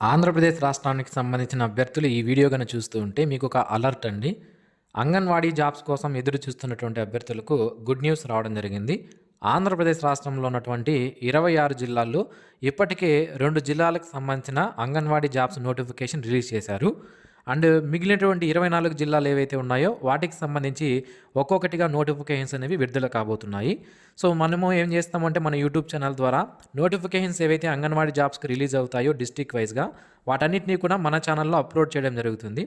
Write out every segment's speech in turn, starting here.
ఆంధ్రప్రదేశ్ రాష్ట్రానికి సంబంధించిన అభ్యర్థులు ఈ వీడియో గనుక చూస్తూ ఉంటే మీకు ఒక అలర్ట్ అండి. అంగన్వాడీ జాబ్స్ కోసం ఎదురు చూస్తున్నటువంటి అభ్యర్థులకు గుడ్ న్యూస్ రావడం జరిగింది. ఆంధ్రప్రదేశ్ రాష్ట్రంలో ఉన్నటువంటి 26 జిల్లాల్లో ఇప్పటికే 2 జిల్లాలకు సంబంధించిన అంగన్వాడీ జాబ్స్ నోటిఫికేషన్ రిలీజ్ చేశారు. అండ్ మిగిలినటువంటి 24 జిల్లాలు ఏవైతే ఉన్నాయో వాటికి సంబంధించి ఒక్కొక్కటిగా నోటిఫికేషన్స్ అనేవి విడుదల కాబోతున్నాయి. సో మనము ఏం చేస్తామంటే మన యూట్యూబ్ ఛానల్ ద్వారా నోటిఫికేషన్స్ ఏవైతే అంగన్వాడీ జాబ్స్కి రిలీజ్ అవుతాయో డిస్ట్రిక్ట్ వైజ్గా వాటన్నిటినీ కూడా మన ఛానల్లో అప్లోడ్ చేయడం జరుగుతుంది.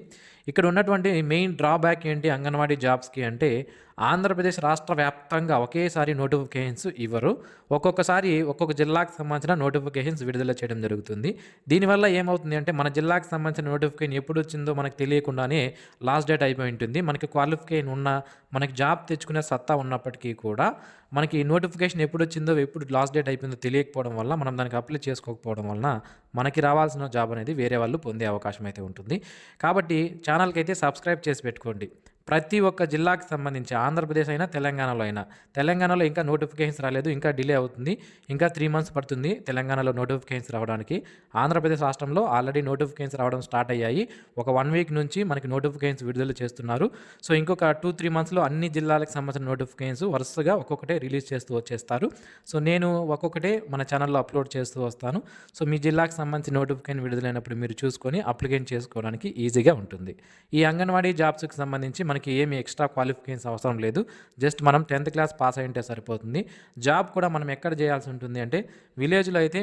ఇక్కడ ఉన్నటువంటి మెయిన్ డ్రాబ్యాక్ ఏంటి అంగన్వాడీ జాబ్స్కి అంటే ఆంధ్రప్రదేశ్ రాష్ట్ర వ్యాప్తంగా ఒకేసారి నోటిఫికేషన్స్ ఇవ్వరు. ఒక్కొక్కసారి ఒక్కొక్క జిల్లాకు సంబంధించిన నోటిఫికేషన్స్ విడుదల చేయడం జరుగుతుంది. దీనివల్ల ఏమవుతుంది అంటే మన జిల్లాకు సంబంధించిన నోటిఫికేషన్ ఎప్పుడు వచ్చిందో మనకు తెలియకుండానే లాస్ట్ డేట్ అయిపోయి ఉంటుంది. మనకి క్వాలిఫికేషన్ ఉన్న మనకి జాబ్ తెచ్చుకునే సత్తా ఉన్నప్పటికీ కూడా మనకి నోటిఫికేషన్ ఎప్పుడు వచ్చిందో ఎప్పుడు లాస్ట్ డేట్ అయిపోయిందో తెలియకపోవడం వల్ల మనం దానికి అప్లై చేసుకోకపోవడం వలన మనకి రావాల్సిన జాబ్ అనేది వేరే వాళ్ళు పొందే అవకాశం అయితే ఉంటుంది. కాబట్టి ఛానల్కి అయితే సబ్స్క్రైబ్ చేసి పెట్టుకోండి. ప్రతి ఒక్క జిల్లాకి సంబంధించి ఆంధ్రప్రదేశ్ అయినా తెలంగాణలో అయినా, తెలంగాణలో ఇంకా నోటిఫికేషన్స్ రాలేదు, ఇంకా డిలే అవుతుంది, ఇంకా 3 మంత్స్ పడుతుంది తెలంగాణలో నోటిఫికేషన్స్ రావడానికి. ఆంధ్రప్రదేశ్ రాష్ట్రంలో ఆల్రెడీ నోటిఫికేషన్స్ రావడం స్టార్ట్ అయ్యాయి. ఒక 1 వీక్ నుంచి మనకి నోటిఫికేషన్స్ విడుదల చేస్తున్నారు. సో ఇంకొక 2-3 మంత్స్లో అన్ని జిల్లాలకు సంబంధించిన నోటిఫికేషన్స్ వరుసగా ఒక్కొక్కటే రిలీజ్ చేస్తూ వచ్చేస్తారు. సో నేను ఒక్కొక్కటే మన ఛానల్లో అప్లోడ్ చేస్తూ వస్తాను. సో మీ జిల్లాకు సంబంధించి నోటిఫికేషన్ విడుదలైనప్పుడు మీరు చూసుకొని అప్లికేషన్ చేసుకోవడానికి ఈజీగా ఉంటుంది. ఈ అంగన్వాడీ జాబ్స్కి సంబంధించి మనకి ఏమి ఎక్స్ట్రా క్వాలిఫికేషన్స్ అవసరం లేదు. జస్ట్ మనం 10th క్లాస్ పాస్ అయి ఉంటే సరిపోతుంది. జాబ్ కూడా మనం ఎక్కడ చేయాల్సి ఉంటుంది అంటే విలేజ్లో అయితే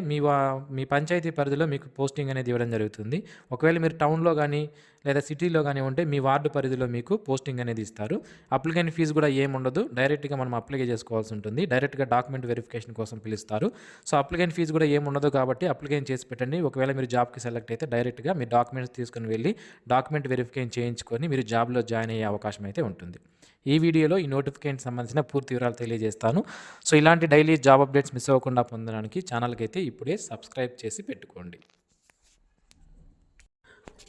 మీ పంచాయతీ పరిధిలో మీకు పోస్టింగ్ అనేది ఇవ్వడం జరుగుతుంది. ఒకవేళ మీరు టౌన్లో కానీ లేదా సిటీలో కానీ ఉంటే మీ వార్డు పరిధిలో మీకు పోస్టింగ్ అనేది ఇస్తారు. అప్లికేషన్ ఫీజు కూడా ఏమి ఉండదు. డైరెక్ట్గా మనం అప్లై చేసుకోవాల్సి ఉంటుంది. డైరెక్ట్గా డాక్యుమెంట్ వెరిఫికేషన్ కోసం పిలుస్తారు. సో అప్లికేషన్ ఫీజు కూడా ఏమి ఉండదు కాబట్టి అప్లికేషన్ చేసి పెట్టండి. ఒకవేళ మీరు జాబ్కి సెలెక్ట్ అయితే డైరెక్ట్గా మీ డాక్యుమెంట్స్ తీసుకుని వెళ్ళి డాక్యుమెంట్ వెరిఫికేషన్ చేయించుకొని మీరు జాబ్లో జాయిన్ అయ్యే అవకాశం అయితే ఉంటుంది. ఈ వీడియోలో ఈ నోటిఫికేషన్ సంబంధించిన పూర్తి వివరాలు తెలియజేస్తాను. సో ఇలాంటి డైలీ జాబ్ అప్డేట్స్ మిస్ అవ్వకుండా పొందడానికి ఛానల్కి అయితే ఇప్పుడే సబ్స్క్రైబ్ చేసి పెట్టుకోండి.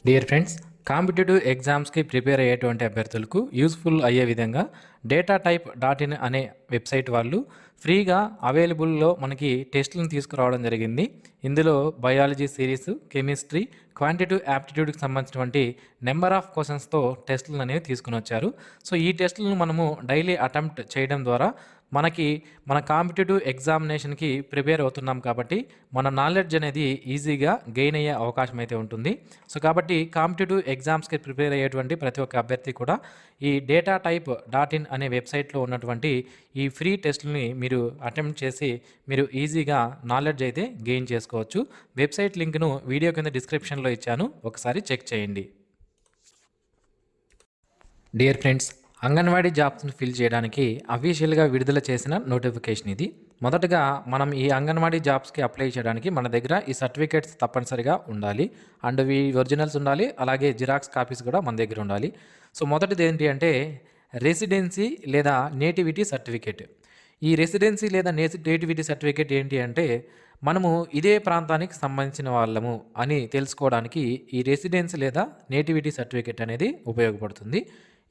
డియర్ ఫ్రెండ్స్, కాంపిటేటివ్ ఎగ్జామ్స్కి ప్రిపేర్ అయ్యేటువంటి అభ్యర్థులకు యూస్ఫుల్ అయ్యే విధంగా datatype.in అనే వెబ్సైట్ వాళ్ళు ఫ్రీగా అవైలబుల్లో మనకి టెస్టులను తీసుకురావడం జరిగింది. ఇందులో బయాలజీ సిరీస్, కెమిస్ట్రీ, క్వాంటిటివ్ యాప్టిట్యూడ్కి సంబంధించినటువంటి నెంబర్ ఆఫ్ క్వశ్చన్స్తో టెస్టులను అనేవి తీసుకుని వచ్చారు. సో ఈ టెస్టులను మనము డైలీ అటెంప్ట్ చేయడం ద్వారా మన కాంపిటేటివ్ ఎగ్జామినేషన్కి ప్రిపేర్ అవుతున్నాం కాబట్టి మన నాలెడ్జ్ అనేది ఈజీగా గెయిన్ అయ్యే అవకాశం అయితే ఉంటుంది. సో కాబట్టి కాంపిటేటివ్ ఎగ్జామ్స్కి ప్రిపేర్ అయ్యేటువంటి ప్రతి ఒక్క అభ్యర్థి కూడా ఈ datatype.in అనే వెబ్సైట్లో ఉన్నటువంటి ఈ ఫ్రీ టెస్టులని మీరు అటెంప్ట్ చేసి మీరు ఈజీగా నాలెడ్జ్ అయితే గెయిన్ చేసుకోవచ్చు. వెబ్సైట్ లింక్ను వీడియో కింద డిస్క్రిప్షన్లో ఇచ్చాను, ఒకసారి చెక్ చేయండి. డియర్ ఫ్రెండ్స్, అంగన్వాడీ జాబ్స్ని ఫిల్ చేయడానికి అఫీషియల్గా విడుదల చేసిన నోటిఫికేషన్ ఇది. మొదటగా మనం ఈ అంగన్వాడీ జాబ్స్కి అప్లై చేయడానికి మన దగ్గర ఈ సర్టిఫికేట్స్ తప్పనిసరిగా ఉండాలి. అండ్ ఇవి ఒరిజినల్స్ ఉండాలి, అలాగే జిరాక్స్ కాపీస్ కూడా మన దగ్గర ఉండాలి. సో మొదటిది ఏంటి అంటే రెసిడెన్సీ లేదా నేటివిటీ సర్టిఫికేట్. ఈ రెసిడెన్సీ లేదా నేటివిటీ సర్టిఫికేట్ ఏంటి అంటే మనము ఇదే ప్రాంతానికి సంబంధించిన వాళ్ళము అని తెలుసుకోవడానికి ఈ రెసిడెన్సీ లేదా నేటివిటీ సర్టిఫికేట్ అనేది ఉపయోగపడుతుంది.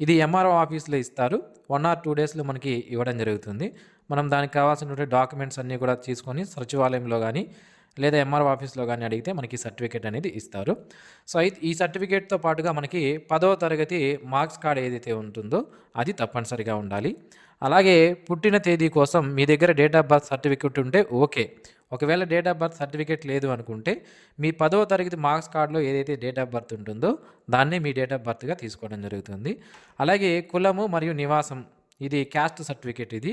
ఇది ఎంఆర్ఓ ఆఫీస్లో ఇస్తారు. 1 or 2 డేస్లో మనకి ఇవ్వడం జరుగుతుంది. మనం దానికి కావాల్సినటువంటి డాక్యుమెంట్స్ అన్నీ కూడా తీసుకొని సచివాలయంలో కానీ లేదా ఎంఆర్ఓ ఆఫీస్లో కానీ అడిగితే మనకి సర్టిఫికేట్ అనేది ఇస్తారు. సో అయితే ఈ సర్టిఫికేట్తో పాటుగా మనకి 10వ తరగతి మార్క్స్ కార్డ్ ఏదైతే ఉంటుందో అది తప్పనిసరిగా ఉండాలి. అలాగే పుట్టిన తేదీ కోసం మీ దగ్గర డేట్ ఆఫ్ బర్త్ సర్టిఫికేట్ ఉంటే ఓకే. ఒకవేళ డేట్ ఆఫ్ బర్త్ సర్టిఫికేట్ లేదు అనుకుంటే మీ 10వ తరగతి మార్క్స్ కార్డులో ఏదైతే డేట్ ఆఫ్ బర్త్ ఉంటుందో దాన్నే మీ డేట్ ఆఫ్ బర్త్గా తీసుకోవడం జరుగుతుంది. అలాగే కులము మరియు నివాసం, ఇది క్యాస్ట్ సర్టిఫికేట్. ఇది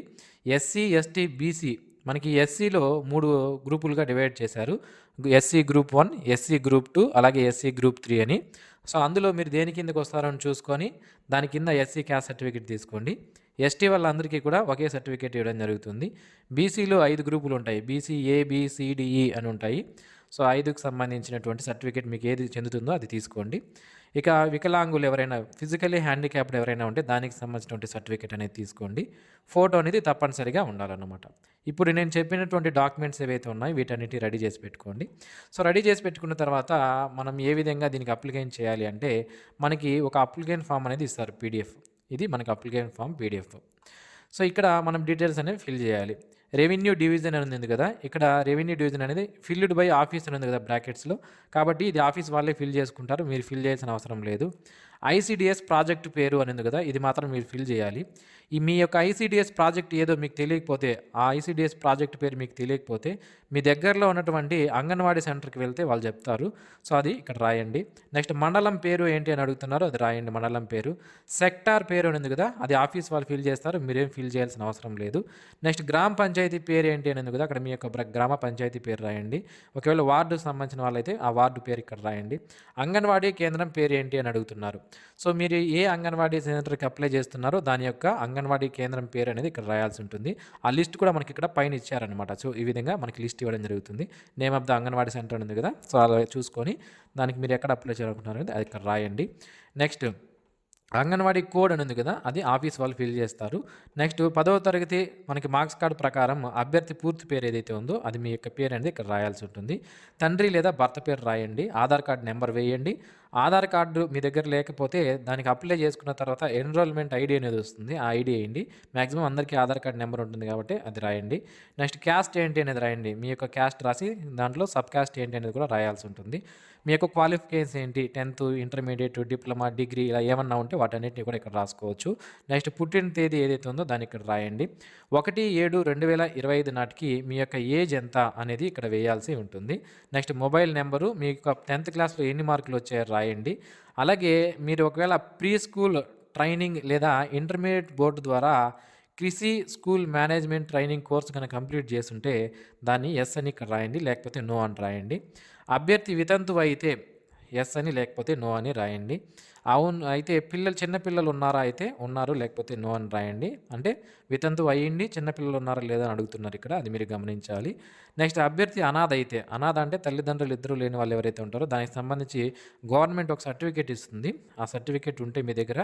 ఎస్సీ, ఎస్టీ, బీసీ, మనకి ఎస్సీలో 3 గ్రూపులుగా డివైడ్ చేశారు. ఎస్సీ గ్రూప్ 1, ఎస్సీ గ్రూప్ 2, అలాగే ఎస్సీ గ్రూప్ 3 అని. సో అందులో మీరు దేని కిందకు వస్తారని చూసుకొని దాని కింద ఎస్సీ క్యాస్ట్ సర్టిఫికేట్ తీసుకోండి. ఎస్టీ వాళ్ళందరికీ కూడా ఒకే సర్టిఫికేట్ ఇవ్వడం జరుగుతుంది. బీసీలో 5 గ్రూపులు ఉంటాయి. బీసీ ఏబిసిడిఈ అని ఉంటాయి. సో 5కి సంబంధించినటువంటి సర్టిఫికేట్ మీకు ఏది చెందుతుందో అది తీసుకోండి. ఇక వికలాంగులు ఎవరైనా, ఫిజికల్లీ హ్యాండిక్యాప్డ్ ఎవరైనా ఉంటే దానికి సంబంధించినటువంటి సర్టిఫికేట్ అనేది తీసుకోండి. ఫోటో అనేది తప్పనిసరిగా ఉండాలన్నమాట. ఇప్పుడు నేను చెప్పినటువంటి డాక్యుమెంట్స్ ఏవైతే ఉన్నాయో వీటన్నిటి రెడీ చేసి పెట్టుకోండి. సో రెడీ చేసి పెట్టుకున్న తర్వాత మనం ఏ విధంగా దీనికి అప్లికేషన్ చేయాలి అంటే మనకి ఒక అప్లికేషన్ ఫామ్ అనేది ఇస్తారు, పీడిఎఫ్. ఇది మనకి అప్లికేషన్ ఫామ్ పీడిఎఫ్. సో ఇక్కడ మనం డీటెయిల్స్ అనేవి ఫిల్ చేయాలి. రెవెన్యూ డివిజన్ అని ఉంది కదా, ఇక్కడ రెవెన్యూ డివిజన్ అనేది ఫిల్డ్ బై ఆఫీస్ అని ఉంది కదా బ్రాకెట్స్లో, కాబట్టి ఇది ఆఫీస్ వాళ్ళే ఫిల్ చేసుకుంటారు, మీరు ఫిల్ చేయాల్సిన అవసరం లేదు. ఐసిడిఎస్ ప్రాజెక్ట్ పేరు అని ఉంది కదా, ఇది మాత్రం మీరు ఫిల్ చేయాలి. ఈ మీ యొక్క ఐసిడిఎస్ ప్రాజెక్ట్ ఏదో మీకు తెలియకపోతే, ఆ ఐసిడిఎస్ ప్రాజెక్ట్ పేరు మీకు తెలియకపోతే మీ దగ్గరలో ఉన్నటువంటి అంగన్వాడీ సెంటర్కి వెళ్తే వాళ్ళు చెప్తారు. సో అది ఇక్కడ రాయండి. నెక్స్ట్ మండలం పేరు ఏంటి అని అడుగుతున్నారు, అది రాయండి మండలం పేరు. సెక్టార్ పేరు అని ఉంది కదా, అది ఆఫీస్ వాళ్ళు ఫిల్ చేస్తారు, మీరేం ఫిల్ చేయాల్సిన అవసరం లేదు. నెక్స్ట్ గ్రామ పంచాయతీ పేరు ఏంటి అని ఉంది కదా, అక్కడ మీ యొక్క గ్రామ పంచాయతీ పేరు రాయండి. ఒకవేళ వార్డుకు సంబంధించిన వాళ్ళైతే ఆ వార్డు పేరు ఇక్కడ రాయండి. అంగన్వాడీ కేంద్రం పేరు ఏంటి అని అడుగుతున్నారు. సో మీరు ఏ అంగన్వాడీ సెంటర్కి అప్లై చేస్తున్నారో దాని యొక్క అంగన్వాడీ కేంద్రం పేరు అనేది ఇక్కడ రాయాల్సి ఉంటుంది. ఆ లిస్ట్ కూడా మనకి ఇక్కడ పైన ఇచ్చారనమాట. సో ఈ విధంగా మనకి లిస్ట్ ఇవ్వడం జరుగుతుంది. Name of the anganwadi centre ఉంది కదా, సో అలా చూసుకొని దానికి మీరు ఎక్కడ అప్లై చేయాలనుకుంటున్నారు అది ఇక్కడ రాయండి. నెక్స్ట్ అంగన్వాడీ కోడ్ అని ఉంది కదా, అది ఆఫీస్ వాళ్ళు ఫిల్ చేస్తారు. నెక్స్ట్ 10వ తరగతి మనకి మార్క్స్ కార్డు ప్రకారం అభ్యర్థి పూర్తి పేరు ఏదైతే ఉందో అది మీ యొక్క పేరు అనేది ఇక్కడ రాయాల్సి ఉంటుంది. తండ్రి లేదా భర్త పేరు రాయండి. ఆధార్ కార్డు నెంబర్ వేయండి. ఆధార్ కార్డు మీ దగ్గర లేకపోతే దానికి అప్లై చేసుకున్న తర్వాత ఎన్రోల్మెంట్ ఐడి అనేది వస్తుంది, ఆ ఐడి వేయండి. మ్యాక్సిమం అందరికీ ఆధార్ కార్డు నెంబర్ ఉంటుంది కాబట్టి అది రాయండి. నెక్స్ట్ క్యాస్ట్ ఏంటి అనేది రాయండి. మీ యొక్క క్యాస్ట్ రాసి దాంట్లో సబ్ క్యాస్ట్ ఏంటి అనేది కూడా రాయాల్సి ఉంటుంది. మీ యొక్క క్వాలిఫికేషన్స్ ఏంటి, 10th, ఇంటర్మీడియట్, డిప్లొమా, డిగ్రీ ఇలా ఏమన్నా ఉంటే వాటన్నిటిని కూడా ఇక్కడ రాసుకోవచ్చు. నెక్స్ట్ పుట్టిన తేదీ ఏదైతే ఉందో దాన్ని ఇక్కడ రాయండి. 1/7/2025 నాటికి మీ యొక్క ఏజ్ ఎంత అనేది ఇక్కడ వేయాల్సి ఉంటుంది. నెక్స్ట్ మొబైల్ నెంబరు, మీ యొక్క 10th క్లాస్లో ఎన్ని మార్కులు వచ్చాయో రాయండి. అలాగే మీరు ఒకవేళ ప్రీ స్కూల్ ట్రైనింగ్ లేదా ఇంటర్మీడియట్ బోర్డు ద్వారా కృషి స్కూల్ మేనేజ్మెంట్ ట్రైనింగ్ కోర్స్ కనుక కంప్లీట్ చేస్తుంటే దాన్ని ఎస్ అని ఇక్కడ రాయండి, లేకపోతే నో అని రాయండి. అభ్యర్థి వితంతువు అయితే ఎస్ అని, లేకపోతే నో అని రాయండి. అవును అయితే చిన్నపిల్లలు ఉన్నారా అయితే ఉన్నారు, లేకపోతే నో అని రాయండి. అంటే వితంతువు అయ్యింది, చిన్నపిల్లలు ఉన్నారా లేదా అని అడుగుతున్నారు ఇక్కడ, అది మీరు గమనించాలి. నెక్స్ట్ అభ్యర్థి అనాథ అయితే, అనాథ అంటే తల్లిదండ్రులు ఇద్దరు లేని వాళ్ళు ఎవరైతే ఉంటారో దానికి సంబంధించి గవర్నమెంట్ ఒక సర్టిఫికేట్ ఇస్తుంది, ఆ సర్టిఫికేట్ ఉంటే మీ దగ్గర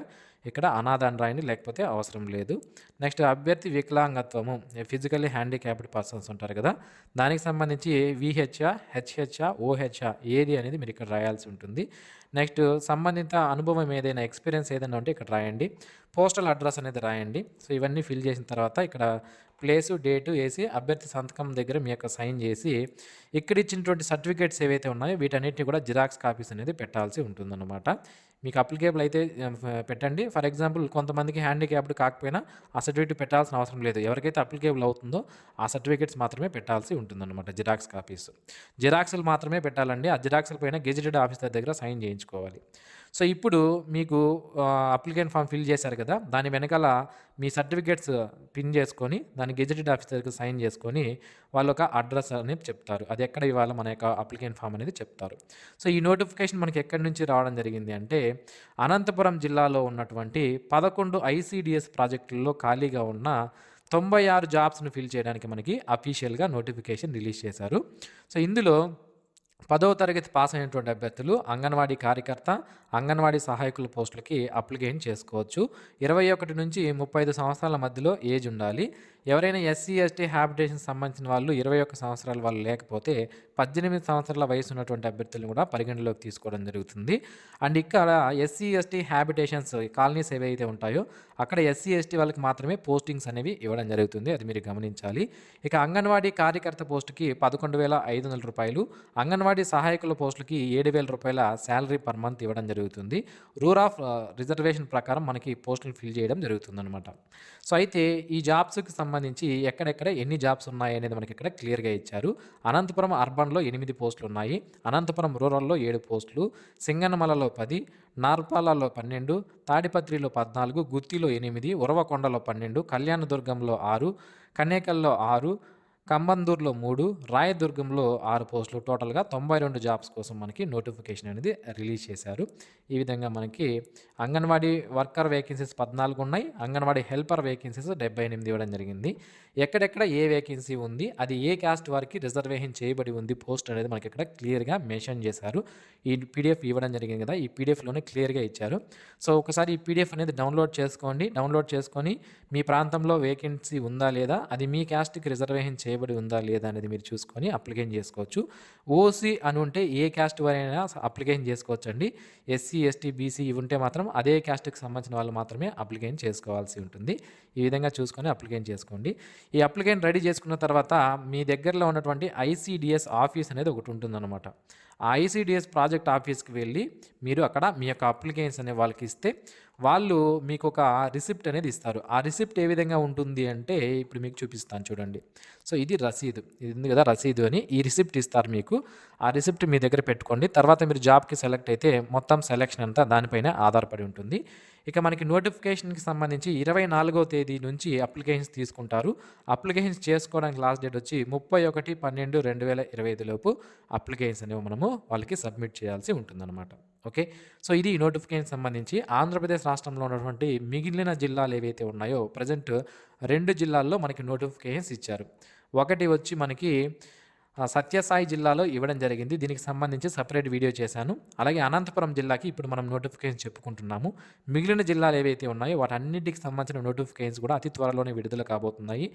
ఇక్కడ అనాథ అని రాయండి, లేకపోతే అవసరం లేదు. నెక్స్ట్ అభ్యర్థి వికలాంగత్వము, ఫిజికల్లీ హ్యాండిక్యాప్డ్ పర్సన్స్ ఉంటారు కదా, దానికి సంబంధించి విహెచ్ఆ, హెచ్హెచ్ఆ, ఓహెచ్ఆ ఏది అనేది మీరు ఇక్కడ రాయాల్సి ఉంటుంది. నెక్స్ట్ సంబంధిత అనుభవం ఏదైనా, ఎక్స్పీరియన్స్ ఏదైనా ఉంటే ఇక్కడ రాయండి. పోస్టల్ అడ్రస్ అనేది రాయండి. సో ఇవన్నీ ఫిల్ చేసిన తర్వాత ఇక్కడ ప్లేసు, డేటు వేసి అభ్యర్థి సంతకం దగ్గర మీ యొక్క సైన్ చేసి ఇక్కడ ఇచ్చినటువంటి సర్టిఫికేట్స్ ఏవైతే ఉన్నాయో వీటన్నిటిని కూడా జిరాక్స్ కాపీస్ అనేది పెట్టాల్సి ఉంటుందన్నమాట. మీకు అప్లికేబుల్ అయితే పెట్టండి. ఫర్ ఎగ్జాంపుల్ కొంతమందికి హ్యాండిక్యాప్డ్ కాకపోయినా ఆ సర్టిఫికేట్ పెట్టాల్సిన అవసరం లేదు. ఎవరికైతే అప్లికేబుల్ అవుతుందో ఆ సర్టిఫికేట్స్ మాత్రమే పెట్టాల్సి ఉంటుందన్నమాట, జిరాక్స్ కాపీస్. జిరాక్స్లు మాత్రమే పెట్టాలండి. ఆ జిరాక్స్ల పైన గెజిటెడ్ ఆఫీసర్ దగ్గర సైన్ చేయించుకోవాలి. సో ఇప్పుడు మీకు అప్లికేషన్ ఫామ్ ఫిల్ చేశారు కదా, దాని వెనకాల మీ సర్టిఫికేట్స్ పిన్ చేసుకొని దాని గెజిటెడ్ ఆఫీసర్కి సైన్ చేసుకొని వాళ్ళు ఒక అడ్రస్ అనేది చెప్తారు, అది ఎక్కడ ఇవ్వాలో మన యొక్క అప్లికేషన్ ఫామ్ అనేది చెప్తారు. సో ఈ నోటిఫికేషన్ మనకి ఎక్కడి నుంచి రావడం జరిగింది అంటే అనంతపురం జిల్లాలో ఉన్నటువంటి 11 ఐసిడిఎస్ ప్రాజెక్టుల్లో ఖాళీగా ఉన్న 96 జాబ్స్ను ఫిల్ చేయడానికి మనకి అఫీషియల్గా నోటిఫికేషన్ రిలీజ్ చేశారు. సో ఇందులో 10వ తరగతి పాస్ అయినటువంటి అభ్యర్థులు అంగన్వాడీ కార్యకర్త, అంగన్వాడీ సహాయకుల పోస్టులకి అప్లికేషన్ చేసుకోవచ్చు. 21 నుంచి 35 సంవత్సరాల మధ్యలో ఏజ్ ఉండాలి. ఎవరైనా ఎస్సీ ఎస్టీ హ్యాబిటేషన్ సంబంధించిన వాళ్ళు 21 సంవత్సరాల వాళ్ళు లేకపోతే 18 సంవత్సరాల వయసు ఉన్నటువంటి అభ్యర్థులను కూడా పరిగణలోకి తీసుకోవడం జరుగుతుంది. అండ్ ఇక్కడ ఎస్సీ ఎస్టీ హ్యాబిటేషన్స్ కాలనీస్ ఏవైతే ఉంటాయో అక్కడ ఎస్సీ ఎస్టీ వాళ్ళకి మాత్రమే పోస్టింగ్స్ అనేవి ఇవ్వడం జరుగుతుంది, అది మీరు గమనించాలి. ఇక అంగన్వాడీ కార్యకర్త పోస్టుకి 11,500 రూపాయలు, అంగన్వాడీ సహాయకుల పోస్టులకి 7,000 రూపాయల శాలరీ పర్ మంత్ ఇవ్వడం జరుగుతుంది. రూల్ ఆఫ్ రిజర్వేషన్ ప్రకారం మనకి పోస్టులు ఫిల్ చేయడం జరుగుతుంది అనమాట. సో అయితే ఈ జాబ్స్కి సంబంధించి ఎక్కడెక్కడ ఎన్ని జాబ్స్ ఉన్నాయి అనేది మనకి ఇక్కడ క్లియర్గా ఇచ్చారు. అనంతపురం అర్బన్లో 8 పోస్టులు ఉన్నాయి, అనంతపురం రూరల్లో 7 పోస్టులు, సింగనమలలో 10, నార్పాలలో 12, తాడిపత్రిలో 14, గుత్తిలో 8, ఉరవకొండలో 12, కళ్యాణదుర్గంలో 6, కనేకల్లో 6, కంబందూరులో 3, రాయదుర్గంలో 6 పోస్టులు, టోటల్గా 92 జాబ్స్ కోసం మనకి నోటిఫికేషన్ అనేది రిలీజ్ చేశారు. ఈ విధంగా మనకి అంగన్వాడీ వర్కర్ వేకెన్సీస్ 14 ఉన్నాయి, అంగన్వాడీ హెల్పర్ వేకెన్సీస్ 78 ఇవ్వడం జరిగింది. ఎక్కడెక్కడ ఏ వేకెన్సీ ఉంది, అది ఏ క్యాస్ట్ వారికి రిజర్వేషన్ చేయబడి ఉంది పోస్ట్ అనేది మనకి ఇక్కడ క్లియర్గా మెన్షన్ చేశారు. ఈ పీడిఎఫ్ ఇవ్వడం జరిగింది కదా, ఈ పీడిఎఫ్లోనే క్లియర్గా ఇచ్చారు. సో ఒకసారి ఈ పీడిఎఫ్ అనేది డౌన్లోడ్ చేసుకోండి. డౌన్లోడ్ చేసుకొని మీ ప్రాంతంలో వేకెన్సీ ఉందా లేదా, అది మీ క్యాస్ట్కి రిజర్వేషన్ చేయబడి ఉందా లేదా అనేది మీరు చూసుకొని అప్లికేషన్ చేసుకోవచ్చు. ఓసీ అని ఉంటే ఏ క్యాస్ట్ వారైనా అప్లికేషన్ చేసుకోవచ్చండి. ఎస్సీ, ఎస్టీ, బీసీ ఇవి ఉంటే మాత్రం అదే క్యాస్ట్‌కి సంబంధించిన వాళ్ళు మాత్రమే అప్లికేషన్ చేసుకోవాల్సి ఉంటుంది. ఈ విధంగా చూసుకొని అప్లికేషన్ చేసుకోండి. ఈ అప్లికేషన్ రెడీ చేసుకున్న తర్వాత మీ దగ్గరలో ఉన్నటువంటి ఐసీడీఎస్ ఆఫీస్ అనేది ఒకటి ఉంటుందన్నమాట. ఆ ఐసీడీఎస్ ప్రాజెక్ట్ ఆఫీస్‌కి వెళ్ళి మీరు అక్కడ మీ యొక్క అప్లికేషన్స్ అనే వాళ్ళకి ఇస్తే వాళ్ళు మీకు ఒక రిసిప్ట్ అనేది ఇస్తారు. ఆ రిసిప్ట్ ఏ విధంగా ఉంటుంది అంటే ఇప్పుడు మీకు చూపిస్తాను చూడండి. సో ఇది రసీదు. ఇది ఉంది కదా రసీదు అని ఈ రిసిప్ట్ ఇస్తారు మీకు. ఆ రిసిప్ట్ మీ దగ్గర పెట్టుకోండి. తర్వాత మీరు జాబ్‌కి సెలెక్ట్ అయితే మొత్తం సెలక్షన్ అంతా దానిపైనే ఆధారపడి ఉంటుంది. ఇక మనకి నోటిఫికేషన్‌కి సంబంధించి 24వ తేదీ నుంచి అప్లికేషన్స్ తీసుకుంటారు. అప్లికేషన్స్ చేసుకోవడానికి లాస్ట్ డేట్ వచ్చి 31/12/2025 లోపు అప్లికేషన్స్ అనేవి మనము వాళ్ళకి సబ్మిట్ చేయాల్సి ఉంటుందన్నమాట. ఓకే. సో ఇది ఈ నోటిఫికేషన్‌కి సంబంధించి ఆంధ్రప్రదేశ్ రాష్ట్రంలో ఉన్నటువంటి మిగిలిన జిల్లాలు ఏవైతే ఉన్నాయో ప్రెజెంట్ 2 జిల్లాల్లో మనకి నోటిఫికేషన్స్ ఇచ్చారు. ఒకటి వచ్చి మనకి సత్యసాయి జిల్లాలో ఇవ్వడం జరిగింది. దీనికి సంబంధించి సెపరేట్ వీడియో చేశాను. అలాగే అనంతపురం జిల్లాకి ఇప్పుడు మనం నోటిఫికేషన్ చెప్పుకుంటున్నాము. మిగిలిన జిల్లాలు ఏవైతే ఉన్నాయో వాటన్నిటికి సంబంధించిన నోటిఫికేషన్స్ కూడా అతి త్వరలోనే విడుదల కాబోతున్నాయి.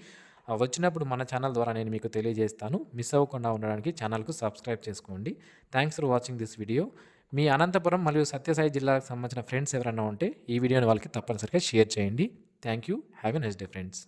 వచ్చినప్పుడు మన ఛానల్ ద్వారా నేను మీకు తెలియజేస్తాను. మిస్ అవ్వకుండా ఉండడానికి ఛానల్‌కు సబ్స్క్రైబ్ చేసుకోండి. Thanks for watching this video. మీ అనంతపురం మరియు సత్యసాయి జిల్లాకు సంబంధించిన ఫ్రెండ్స్ ఎవరైనా ఉంటే ఈ వీడియోని వాళ్ళకి తప్పనిసరిగా షేర్ చేయండి. Thank you. Have a nice day friends.